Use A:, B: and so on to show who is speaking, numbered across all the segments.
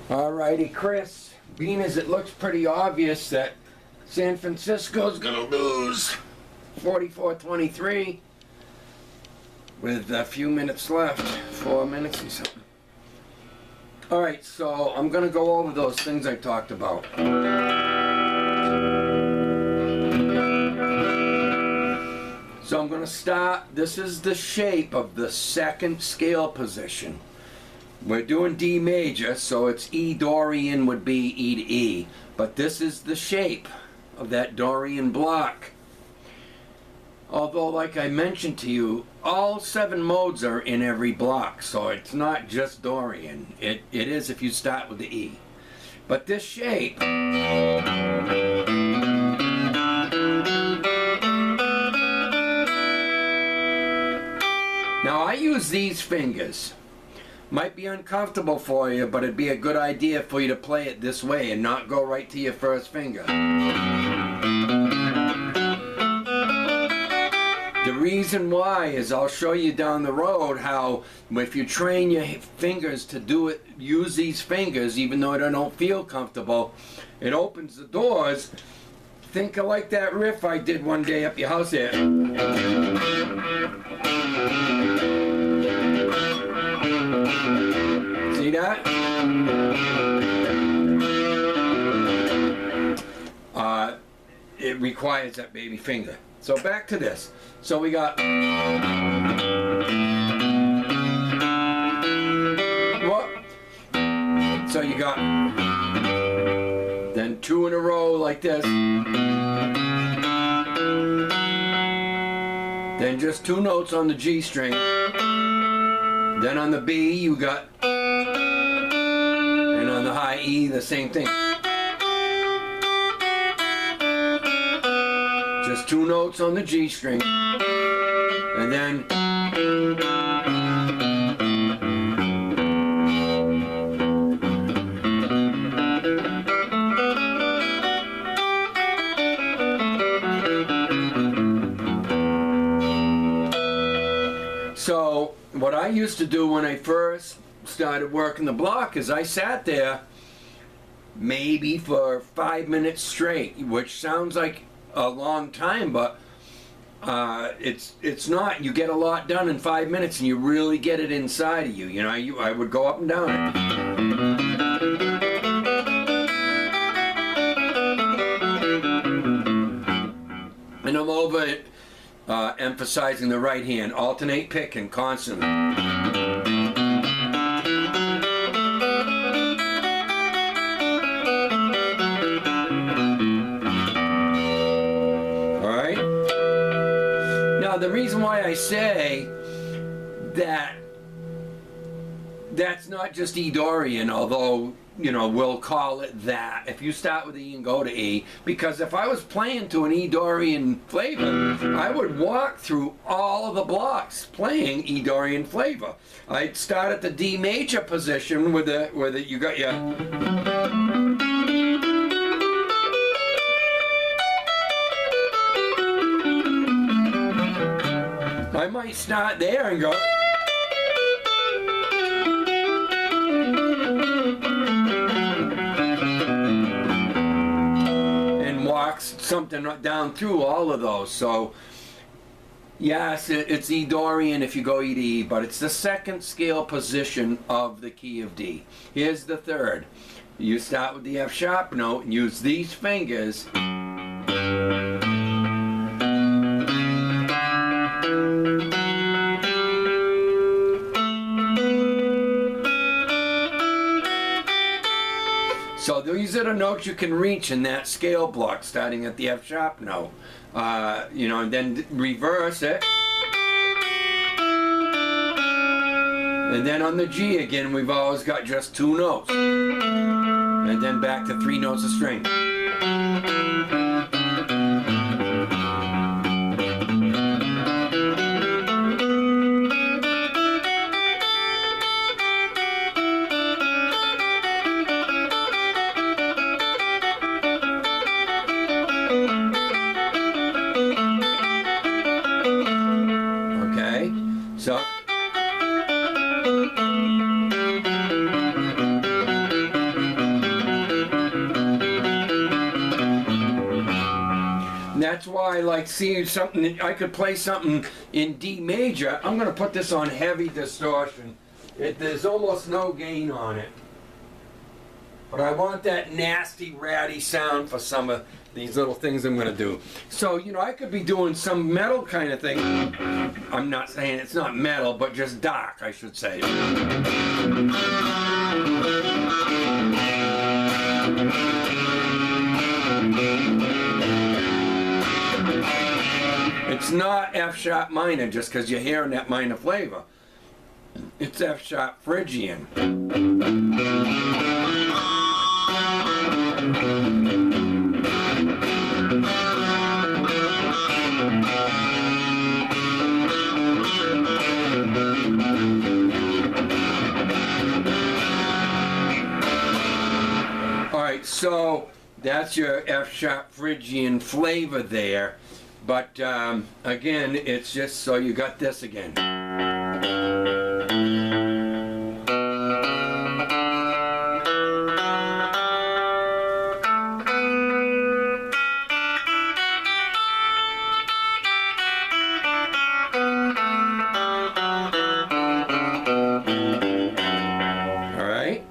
A: Alrighty, Chris, being as it looks pretty obvious that San Francisco's gonna lose 44-23 with a few minutes left, 4 minutes or something. Alright, so I'm gonna go over those things I talked about. So I'm gonna start, this is the shape of the second scale position. We're doing D major, so it's E Dorian would be E to E. But this is the shape of that Dorian block. Although, like I mentioned to you, all 7 modes are in every block, so it's not just Dorian. It is if you start with the E. But this shape, now I use these fingers. Might be uncomfortable for you, but it'd be a good idea for you to play it this way and not go right to your first finger. The reason why is I'll show you down the road how if you train your fingers to do it, use these fingers even though they don't feel comfortable, it opens the doors. Think of like that riff I did one day up your house here. See that? It requires that baby finger. So back to this. So we got what? So you got then 2 in a row like this. Then just 2 notes on the G string. Then on the B you got, and on the high E the same thing. Just 2 notes on the G string, and then so what I used to do when I first started working the block is I sat there maybe for 5 minutes straight, which sounds like a long time, but it's not. You get a lot done in 5 minutes and you really get it inside of you. You know, I would go up and down it. And I'm over it, emphasizing the right hand, alternate picking constantly. Alright? Now the reason why I say that that's not just E Dorian, although, you know, we'll call it that if you start with E and go to E, because if I was playing to an E Dorian flavor, I would walk through all of the blocks playing E Dorian flavor. I'd start at the D major position with you got your I might start there and go something down through all of those. So yes, it's E Dorian if you go E to E, but it's the second scale position of the key of D. Here's the third. You start with the F sharp note and use these fingers . So these are the notes you can reach in that scale block, starting at the F sharp note. You know, and then reverse it. And then on the G again, we've always got just 2 notes. And then back to 3 notes of string. So that's why, like, see something, I could play something in D major. I'm gonna put this on heavy distortion. There's almost no gain on it. But I want that nasty, ratty sound for some of these little things I'm gonna do. So, you know, I could be doing some metal kind of thing. I'm not saying it's not metal, but just dark, I should say. It's not F sharp minor just because you're hearing that minor flavor. It's F sharp Phrygian. Alright, so that's your F sharp Phrygian flavor there. But again, it's just so you got this again. Alright,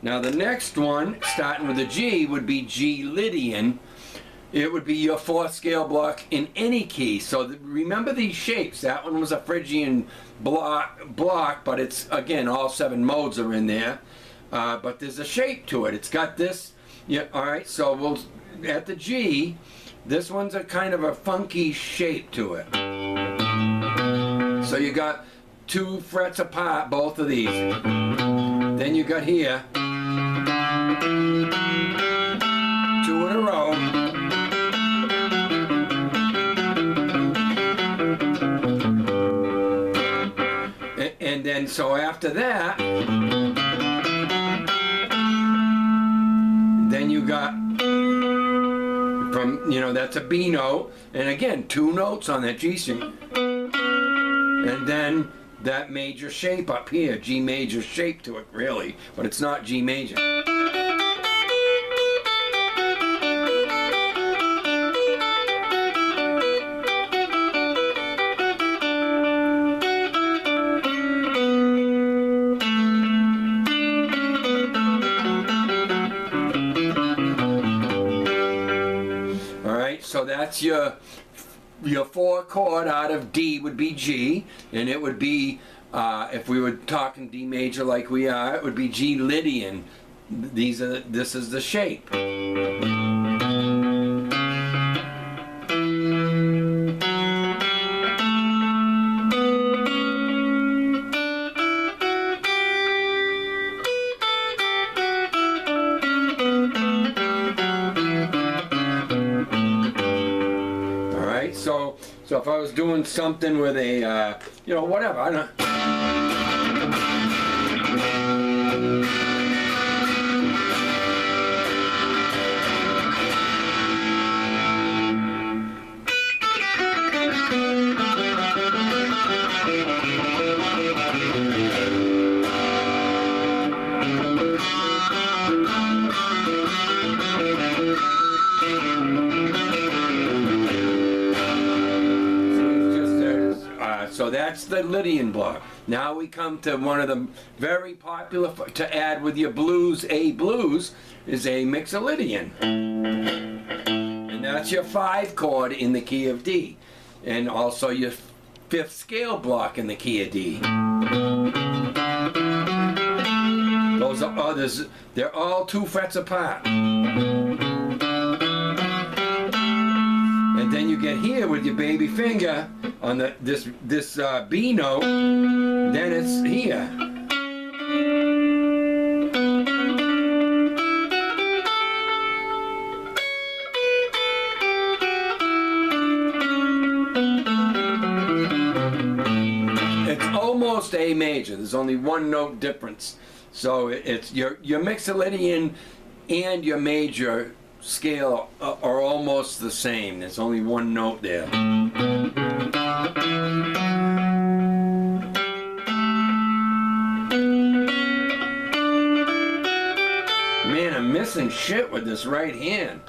A: now the next one, starting with a G, would be G Lydian. It would be your 4th scale block in any key. So remember these shapes. That one was a Phrygian block, but it's, again, all 7 modes are in there. But there's a shape to it. It's got this. Yeah. All right. So we'll at the G. This one's a kind of a funky shape to it. So you got 2 frets apart, both of these. Then you got here 2 in a row. And then, so after that, then you got, from, you know, that's a B note, and again, 2 notes on that G string, and then that major shape up here, G major shape to it, really, but it's not G major. So that's your 4 chord out of D would be G, and it would be, if we were talking D major like we are, it would be G Lydian. This is the shape. So if I was doing something with a, you know, whatever, I don't know. So that's the Lydian block. Now we come to one of the very popular to add with your blues, A blues, is a Mixolydian. And that's your 5 chord in the key of D. And also your 5th scale block in the key of D. Those are others, they're all 2 frets apart. And then you get here with your baby finger on this B note, then it's here. It's almost A major. There's only 1 note difference. So it's your Mixolydian and your major scale are almost the same. There's only 1 note there. Man, I'm missing shit with this right hand.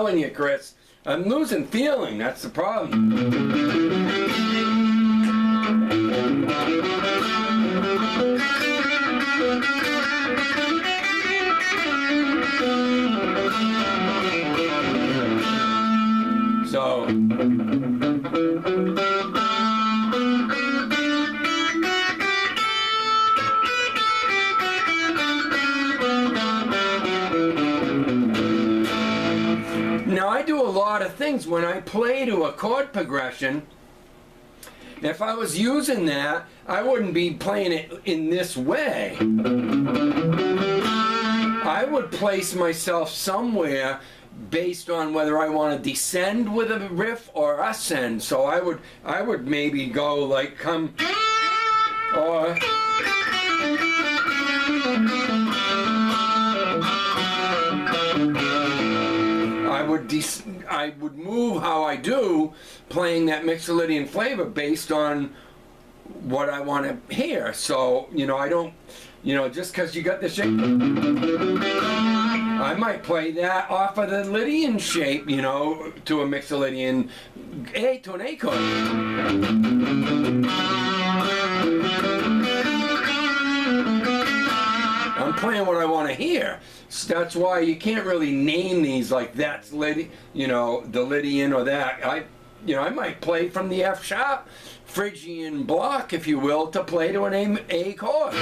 A: telling you, Chris. I'm losing feeling, that's the problem. So, now I do a lot of things when I play to a chord progression. If I was using that, I wouldn't be playing it in this way. I would place myself somewhere based on whether I want to descend with a riff or ascend. So I would maybe go like come, or I would move how I do, playing that Mixolydian flavor based on what I want to hear. So, you know, I don't, you know, just because you got the shape, I might play that off of the Lydian shape, you know, to a Mixolydian A to an A chord. I'm playing what I want to hear. So that's why you can't really name these like that's Lydian, you know, the Lydian or that. I might play from the F sharp, Phrygian block, if you will, to play to an A chord.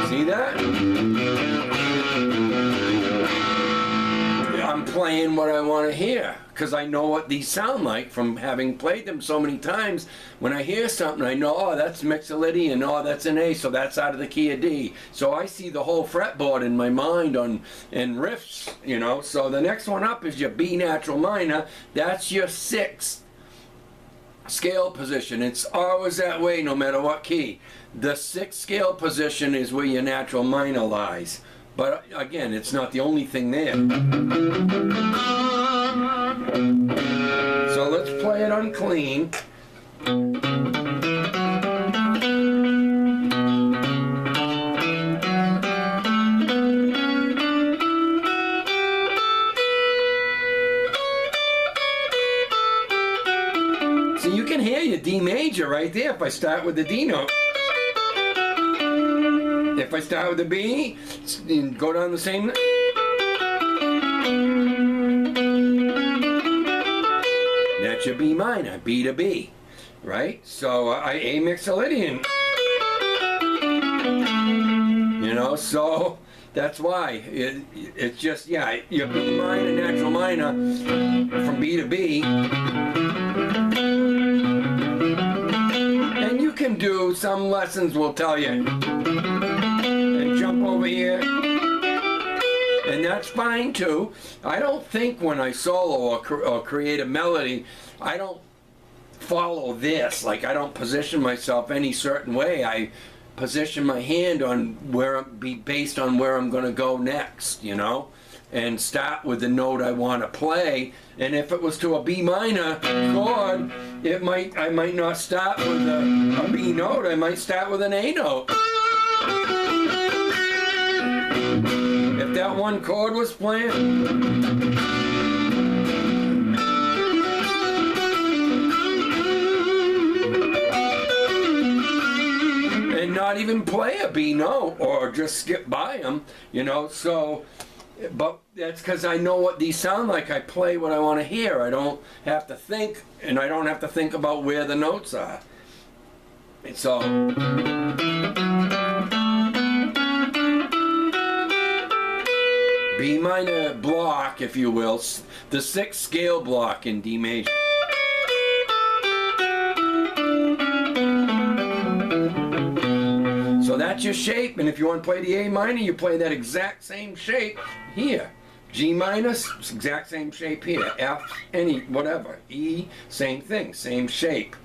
A: See that? I'm playing what I want to hear because I know what these sound like from having played them so many times. When I hear something, I know, oh, that's Mixolydian, oh, that's an A, so that's out of the key of D. So I see the whole fretboard in my mind and riffs, you know. So the next one up is your B natural minor. That's your sixth scale position. It's always that way no matter what key. The sixth scale position is where your natural minor lies. But again, it's not the only thing there. So let's play it on clean. So you can hear your D major right there if I start with the D note. If I start with the B, and go down the same. That's your B minor, B to B, right? So A Mixolydian. You know, so that's why it's just, yeah, your B minor, natural minor, from B to B. And you can do, some lessons will tell you, jump over here, and that's fine too. I don't think when I solo or create a melody, I don't follow this. Like, I don't position myself any certain way. I position my hand on where based on where I'm going to go next, you know, and start with the note I want to play. And if it was to a B minor chord, I might not start with a B note. I might start with an A note. If that one chord was playing, and not even play a B note or just skip by them, you know. So, but that's because I know what these sound like. I play what I want to hear. I don't have to think, and I don't have to think about where the notes are. So B minor block, if you will, the sixth scale block in D major. So that's your shape, and if you want to play the A minor, you play that exact same shape here. G minor, exact same shape here. F, any, whatever. E, same thing, same shape.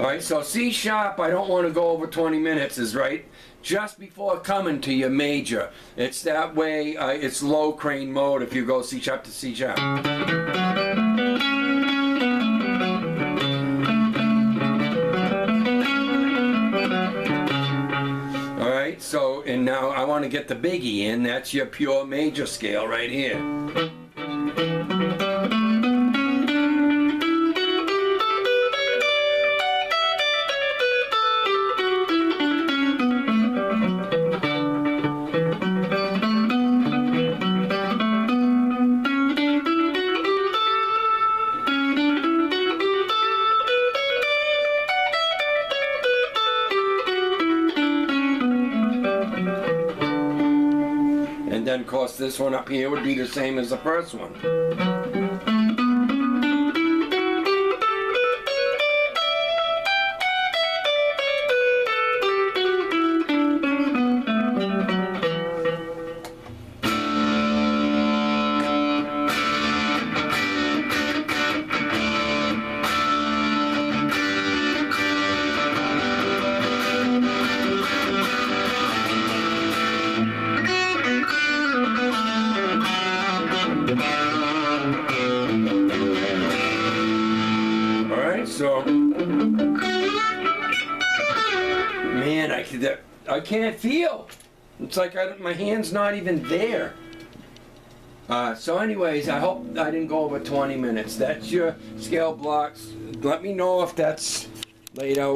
A: Alright, so C sharp, I don't want to go over 20 minutes, is right just before coming to your major. It's that way, it's low crane mode if you go C sharp to C sharp. Alright, so, and now I want to get the biggie in. That's your pure major scale right here. And then, of course, this one up here would be the same as the first one. Alright, so man, I can't feel. It's like my hand's not even there. So anyways, I hope I didn't go over 20 minutes. That's your scale blocks. Let me know if that's laid out